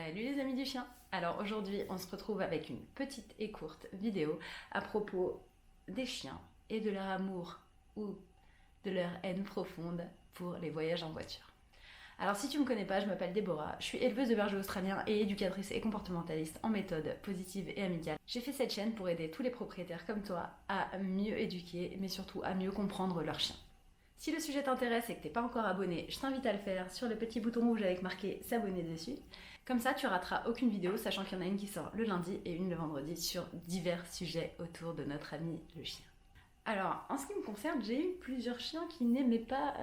Salut les amis du chien. Alors aujourd'hui on se retrouve avec une petite et courte vidéo à propos des chiens et de leur amour ou de leur haine profonde pour les voyages en voiture. Alors si tu me connais pas, je m'appelle Déborah, je suis éleveuse de berger australien et éducatrice et comportementaliste en méthode positive et amicale. J'ai fait cette chaîne pour aider tous les propriétaires comme toi à mieux éduquer mais surtout à mieux comprendre leurs chiens. Si le sujet t'intéresse et que t'es pas encore abonné, je t'invite à le faire sur le petit bouton rouge avec marqué s'abonner dessus. Comme ça, tu rateras aucune vidéo, sachant qu'il y en a une qui sort le lundi et une le vendredi sur divers sujets autour de notre ami le chien. Alors, en ce qui me concerne, j'ai eu plusieurs chiens qui n'aimaient pas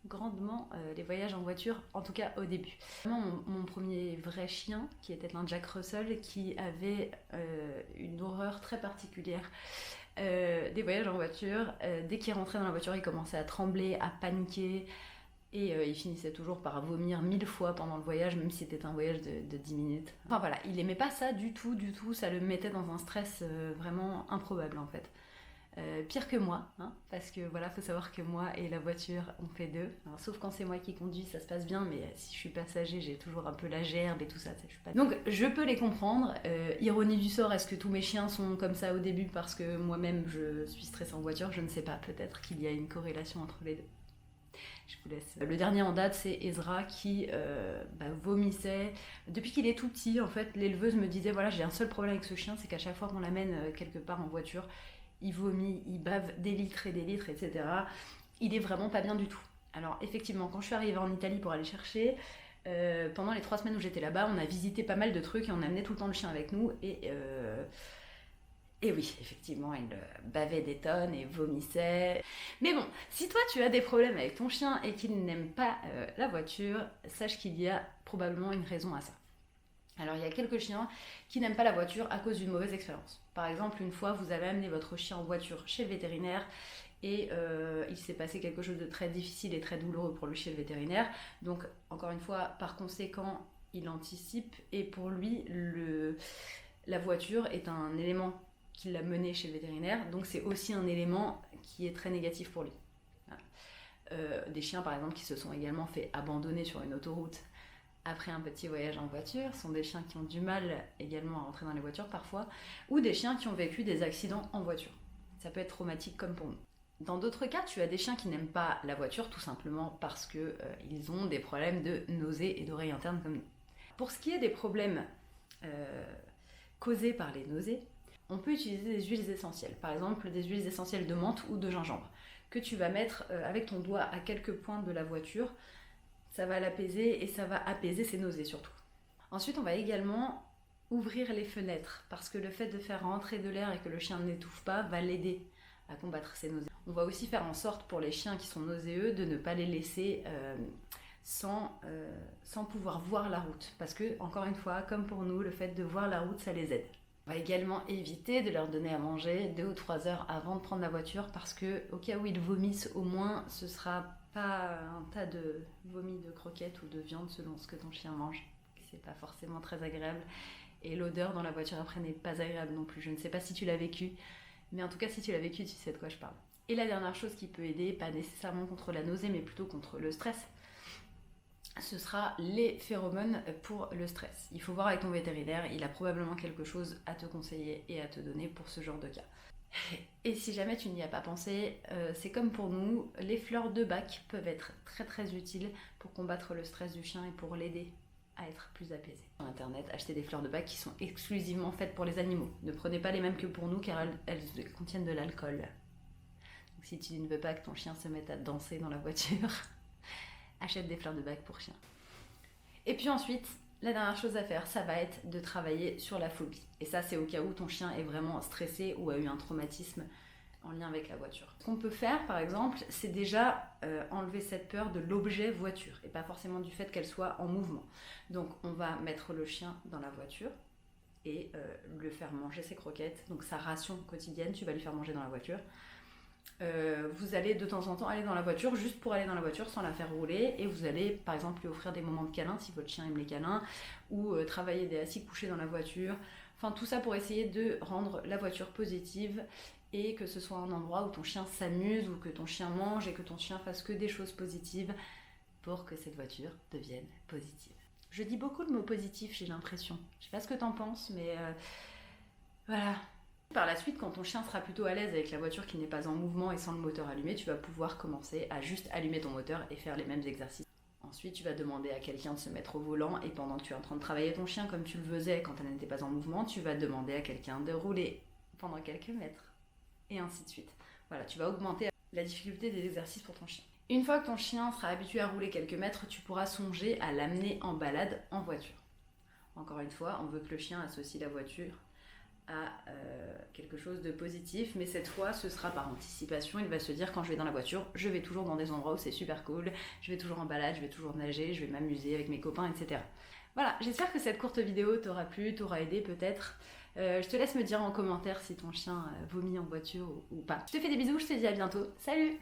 grandement les voyages en voiture, en tout cas au début. Mon premier vrai chien, qui était un Jack Russell, qui avait une horreur très particulière des voyages en voiture. Dès qu'il rentrait dans la voiture, il commençait à trembler, à paniquer, et il finissait toujours par vomir 1000 fois pendant le voyage, même si c'était un voyage de 10 minutes. Enfin voilà, il aimait pas ça du tout, ça le mettait dans un stress vraiment improbable en fait. Pire que moi, hein, parce que voilà, faut savoir que moi et la voiture, on fait deux. Alors, sauf quand c'est moi qui conduis, ça se passe bien, mais si je suis passager, j'ai toujours un peu la gerbe et tout ça. Je suis pas... Donc je peux les comprendre. Ironie du sort, est-ce que tous mes chiens sont comme ça au début parce que moi-même je suis stressée en voiture? Je ne sais pas, peut-être qu'il y a une corrélation entre les deux. Je vous laisse. Le dernier en date, c'est Ezra qui vomissait. Depuis qu'il est tout petit, en fait, l'éleveuse me disait, voilà, j'ai un seul problème avec ce chien, c'est qu'à chaque fois qu'on l'amène quelque part en voiture, il vomit, il bave des litres et des litres, etc. Il est vraiment pas bien du tout. Alors effectivement, quand je suis arrivée en Italie pour aller chercher, pendant les 3 semaines où j'étais là-bas, on a visité pas mal de trucs et on amenait tout le temps le chien avec nous. Et oui, effectivement, il bavait des tonnes et vomissait. Mais bon, si toi tu as des problèmes avec ton chien et qu'il n'aime pas la voiture, sache qu'il y a probablement une raison à ça. Alors il y a quelques chiens qui n'aiment pas la voiture à cause d'une mauvaise expérience. Par exemple, une fois vous avez amené votre chien en voiture chez le vétérinaire et il s'est passé quelque chose de très difficile et très douloureux pour lui chez le vétérinaire. Donc encore une fois, par conséquent, il anticipe et pour lui, la voiture est un élément qui l'a mené chez le vétérinaire. Donc c'est aussi un élément qui est très négatif pour lui. Voilà. Des chiens par exemple qui se sont également fait abandonner sur une autoroute après un petit voyage en voiture, sont des chiens qui ont du mal également à rentrer dans les voitures parfois, ou des chiens qui ont vécu des accidents en voiture. Ça peut être traumatique comme pour nous. Dans d'autres cas, tu as des chiens qui n'aiment pas la voiture tout simplement parce qu'ils ont des problèmes de nausées et d'oreilles internes comme nous. Pour ce qui est des problèmes causés par les nausées, on peut utiliser des huiles essentielles, par exemple des huiles essentielles de menthe ou de gingembre, que tu vas mettre avec ton doigt à quelques points de la voiture. Ça va l'apaiser et ça va apaiser ses nausées surtout. Ensuite, on va également ouvrir les fenêtres parce que le fait de faire rentrer de l'air et que le chien n'étouffe pas va l'aider à combattre ses nausées. On va aussi faire en sorte pour les chiens qui sont nauséeux de ne pas les laisser sans pouvoir voir la route. Parce que, encore une fois, comme pour nous, le fait de voir la route, ça les aide. On va également éviter de leur donner à manger 2 ou 3 heures avant de prendre la voiture parce que, au cas où ils vomissent, au moins ce sera pas un tas de vomi de croquettes ou de viande selon ce que ton chien mange. C'est pas forcément très agréable. Et l'odeur dans la voiture après n'est pas agréable non plus. Je ne sais pas si tu l'as vécu, mais en tout cas si tu l'as vécu, tu sais de quoi je parle. Et la dernière chose qui peut aider, pas nécessairement contre la nausée, mais plutôt contre le stress, ce sera les phéromones pour le stress. Il faut voir avec ton vétérinaire, il a probablement quelque chose à te conseiller et à te donner pour ce genre de cas. Et si jamais tu n'y as pas pensé, c'est comme pour nous, les fleurs de bac peuvent être très très utiles pour combattre le stress du chien et pour l'aider à être plus apaisé. Sur internet, achetez des fleurs de bac qui sont exclusivement faites pour les animaux. Ne prenez pas les mêmes que pour nous car elles contiennent de l'alcool. Donc si tu ne veux pas que ton chien se mette à danser dans la voiture, achète des fleurs de bac pour chien. Et puis ensuite, la dernière chose à faire, ça va être de travailler sur la phobie. Et ça, c'est au cas où ton chien est vraiment stressé ou a eu un traumatisme en lien avec la voiture. Ce qu'on peut faire, par exemple, c'est déjà enlever cette peur de l'objet voiture et pas forcément du fait qu'elle soit en mouvement. Donc, on va mettre le chien dans la voiture et le faire manger ses croquettes. Donc, sa ration quotidienne, tu vas lui faire manger dans la voiture. Vous allez de temps en temps aller dans la voiture juste pour aller dans la voiture sans la faire rouler et vous allez par exemple lui offrir des moments de câlin si votre chien aime les câlins ou travailler des assis couchés dans la voiture, enfin tout ça pour essayer de rendre la voiture positive et que ce soit un endroit où ton chien s'amuse ou que ton chien mange et que ton chien fasse que des choses positives pour que cette voiture devienne positive. Je dis beaucoup de mots positifs, j'ai l'impression. Je sais pas ce que t'en penses, mais voilà. Par la suite, quand ton chien sera plutôt à l'aise avec la voiture qui n'est pas en mouvement et sans le moteur allumé, tu vas pouvoir commencer à juste allumer ton moteur et faire les mêmes exercices. Ensuite, tu vas demander à quelqu'un de se mettre au volant et pendant que tu es en train de travailler ton chien comme tu le faisais quand elle n'était pas en mouvement, tu vas demander à quelqu'un de rouler pendant quelques mètres. Et ainsi de suite. Voilà, tu vas augmenter la difficulté des exercices pour ton chien. Une fois que ton chien sera habitué à rouler quelques mètres, tu pourras songer à l'amener en balade en voiture. Encore une fois, on veut que le chien associe la voiture à quelque chose de positif, mais cette fois ce sera par anticipation. Il va se dire, quand je vais dans la voiture, je vais toujours dans des endroits où c'est super cool, je vais toujours en balade, je vais toujours nager, je vais m'amuser avec mes copains, etc. Voilà, j'espère que cette courte vidéo t'aura plu, t'aura aidé peut-être. Je te laisse me dire en commentaire si ton chien vomit en voiture ou pas. Je te fais des bisous, je te dis à bientôt. Salut!